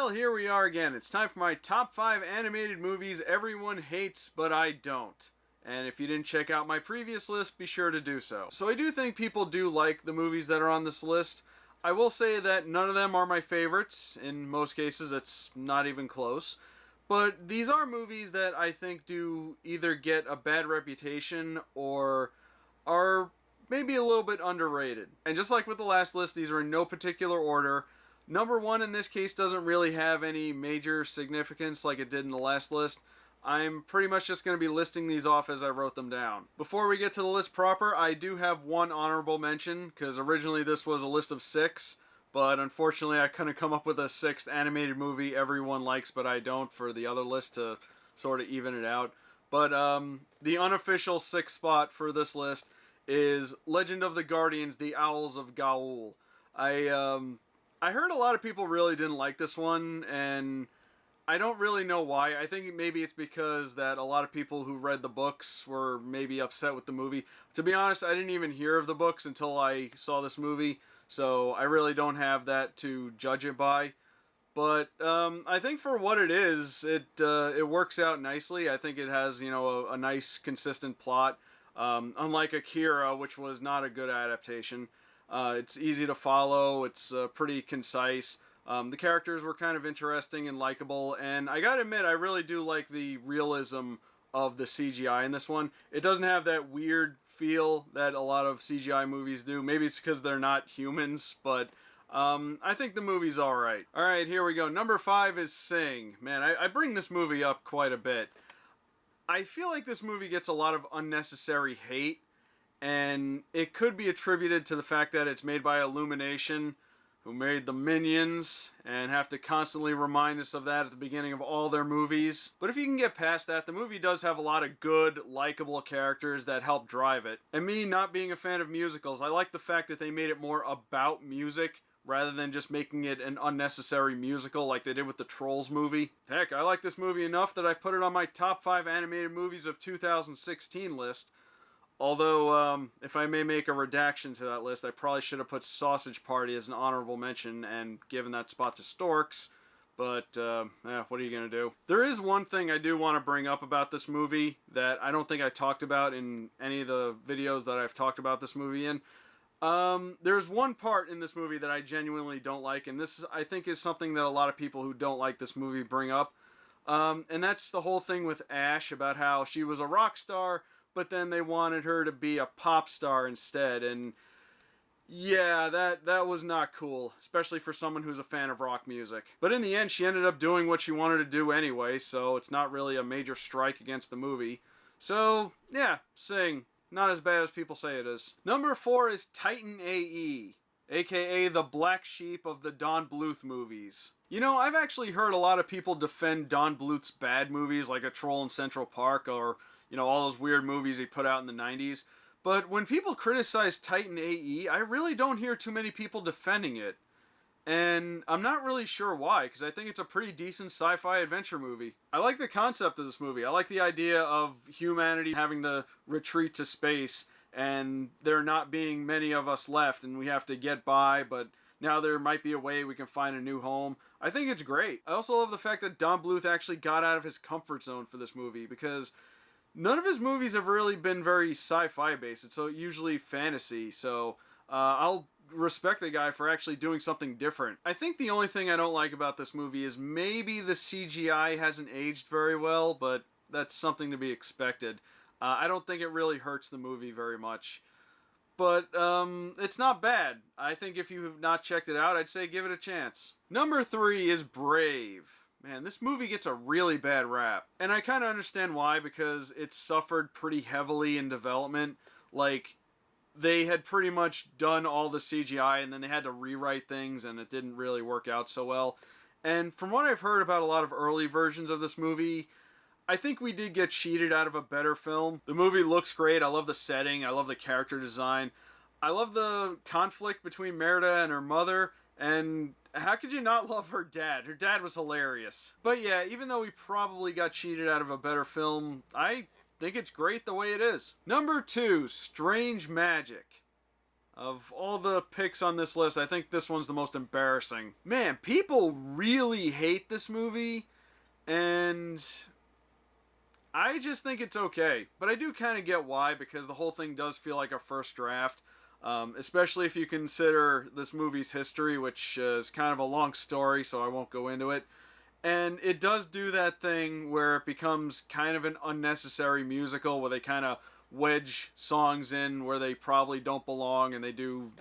Well, here we are again. It's time for my top 5 animated movies everyone hates, but I don't. And if you didn't check out my previous list, be sure to do so. So I do think people do like the movies that are on this list. I will say that none of them are my favorites. In most cases, it's not even close. But these are movies that I think do either get a bad reputation or are maybe a little bit underrated. And just like with the last list, these are in no particular order. Number 1 in this case doesn't really have any major significance like it did in the last list. I'm pretty much just going to be listing these off as I wrote them down. Before we get to the list proper, I do have one honorable mention, because originally this was a list of 6, but unfortunately I couldn't come up with a 6th animated movie everyone likes but I don't for the other list to sort of even it out. But the unofficial 6th spot for this list is Legend of the Guardians, The Owls of Gaul. I heard a lot of people really didn't like this one, and I don't really know why. I think maybe it's because that a lot of people who read the books were maybe upset with the movie. To be honest, I didn't even hear of the books until I saw this movie, so I really don't have that to judge it by. But I think for what it is, it works out nicely. I think it has, a nice, consistent plot. Unlike Akira, which was not a good adaptation. It's easy to follow, it's pretty concise. The characters were kind of interesting and likable, and I gotta admit, I really do like the realism of the CGI in this one. It doesn't have that weird feel that a lot of CGI movies do. Maybe it's because they're not humans, but I think the movie's alright. Alright, here we go. Number 5 is Sing. Man, I bring this movie up quite a bit. I feel like this movie gets a lot of unnecessary hate, and it could be attributed to the fact that it's made by Illumination, who made the Minions, and have to constantly remind us of that at the beginning of all their movies. But if you can get past that, the movie does have a lot of good, likable characters that help drive it. And me not being a fan of musicals, I like the fact that they made it more about music, rather than just making it an unnecessary musical like they did with the Trolls movie. Heck, I like this movie enough that I put it on my top 5 animated movies of 2016 list. Although, if I may make a redaction to that list, I probably should have put Sausage Party as an honorable mention and given that spot to Storks. But, what are you going to do? There is one thing I do want to bring up about this movie that I don't think I talked about in any of the videos that I've talked about this movie in. There's one part in this movie that I genuinely don't like, and this, I think, is something that a lot of people who don't like this movie bring up. And that's the whole thing with Ash, about how she was a rock star, but then they wanted her to be a pop star instead, and yeah, that was not cool, especially for someone who's a fan of rock music. But in the end, she ended up doing what she wanted to do anyway, so it's not really a major strike against the movie. So, yeah, Sing. Not as bad as people say it is. Number 4 is Titan A.E., aka the black sheep of the Don Bluth movies. You know, I've actually heard a lot of people defend Don Bluth's bad movies like A Troll in Central Park or, all those weird movies he put out in the 90s. But when people criticize Titan A.E., I really don't hear too many people defending it. And I'm not really sure why, because I think it's a pretty decent sci-fi adventure movie. I like the concept of this movie. I like the idea of humanity having to retreat to space, and there not being many of us left, and we have to get by, but now there might be a way we can find a new home. I think it's great. I also love the fact that Don Bluth actually got out of his comfort zone for this movie, because none of his movies have really been very sci-fi based. It's usually fantasy, so I'll respect the guy for actually doing something different. I think the only thing I don't like about this movie is maybe the CGI hasn't aged very well, but that's something to be expected. I don't think it really hurts the movie very much. But it's not bad. I think if you have not checked it out, I'd say give it a chance. Number 3 is Brave. Man, this movie gets a really bad rap. And I kind of understand why, because it suffered pretty heavily in development. Like, they had pretty much done all the CGI and then they had to rewrite things and it didn't really work out so well. And from what I've heard about a lot of early versions of this movie, I think we did get cheated out of a better film. The movie looks great. I love the setting. I love the character design. I love the conflict between Merida and her mother. And how could you not love her dad? Her dad was hilarious. But yeah, even though we probably got cheated out of a better film, I think it's great the way it is. Number 2, Strange Magic. Of all the picks on this list, I think this one's the most embarrassing. Man, people really hate this movie, and I just think it's okay. But I do kind of get why, because the whole thing does feel like a first draft. Especially if you consider this movie's history, which is kind of a long story, so I won't go into it. And it does do that thing where it becomes kind of an unnecessary musical where they kind of wedge songs in where they probably don't belong, and they do,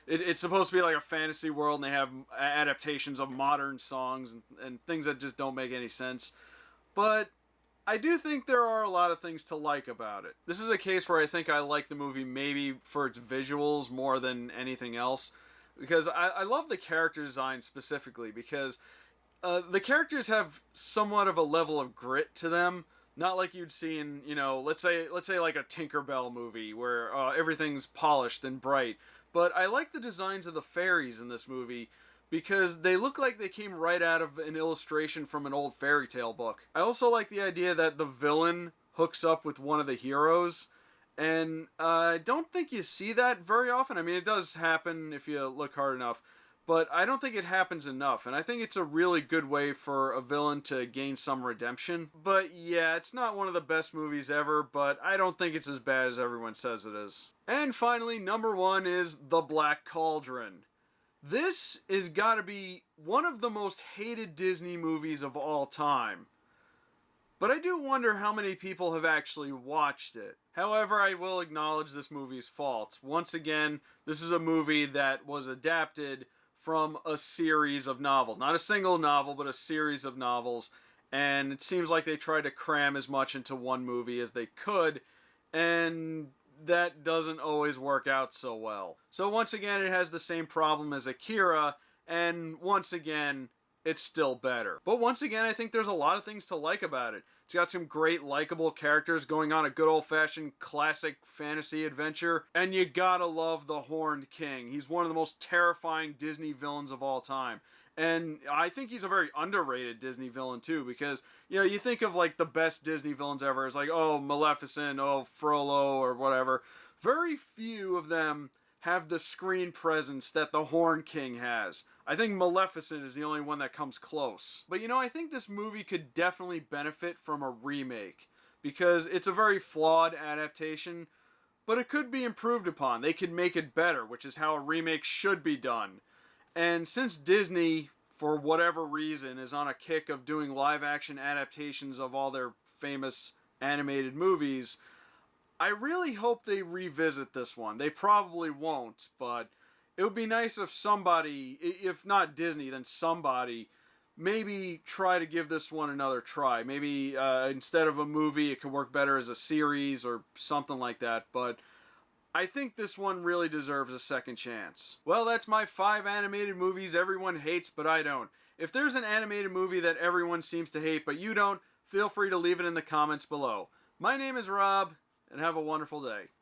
it's supposed to be like a fantasy world, and they have adaptations of modern songs and things that just don't make any sense. But I do think there are a lot of things to like about it. This is a case where I think I like the movie maybe for its visuals more than anything else, because I love the character design specifically, because the characters have somewhat of a level of grit to them. Not like you'd see in, let's say like a Tinkerbell movie where everything's polished and bright. But I like the designs of the fairies in this movie because they look like they came right out of an illustration from an old fairy tale book. I also like the idea that the villain hooks up with one of the heroes. And I don't think you see that very often. I mean, it does happen if you look hard enough. But I don't think it happens enough, and I think it's a really good way for a villain to gain some redemption. But yeah, it's not one of the best movies ever, but I don't think it's as bad as everyone says it is. And finally, number 1 is The Black Cauldron. This is gotta be one of the most hated Disney movies of all time. But I do wonder how many people have actually watched it. However, I will acknowledge this movie's faults. Once again, this is a movie that was adapted from a series of novels. Not a single novel, but a series of novels. And it seems like they tried to cram as much into one movie as they could, and that doesn't always work out so well. So once again, it has the same problem as Akira, and once again, it's still better. But once again, I think there's a lot of things to like about it. It's got some great likable characters going on a good old-fashioned classic fantasy adventure. And you gotta love the Horned King. He's one of the most terrifying Disney villains of all time. And I think he's a very underrated Disney villain too, because, you think of like the best Disney villains ever as like, oh, Maleficent, oh, Frollo, or whatever. Very few of them have the screen presence that the Horned King has. I think Maleficent is the only one that comes close. But I think this movie could definitely benefit from a remake, because it's a very flawed adaptation, but it could be improved upon. They could make it better, which is how a remake should be done. And since Disney, for whatever reason, is on a kick of doing live-action adaptations of all their famous animated movies, I really hope they revisit this one. They probably won't, but it would be nice if somebody, if not Disney, then somebody, maybe try to give this one another try. Maybe instead of a movie, it could work better as a series or something like that, but I think this one really deserves a second chance. Well, that's my 5 animated movies everyone hates, but I don't. If there's an animated movie that everyone seems to hate, but you don't, feel free to leave it in the comments below. My name is Rob, and have a wonderful day.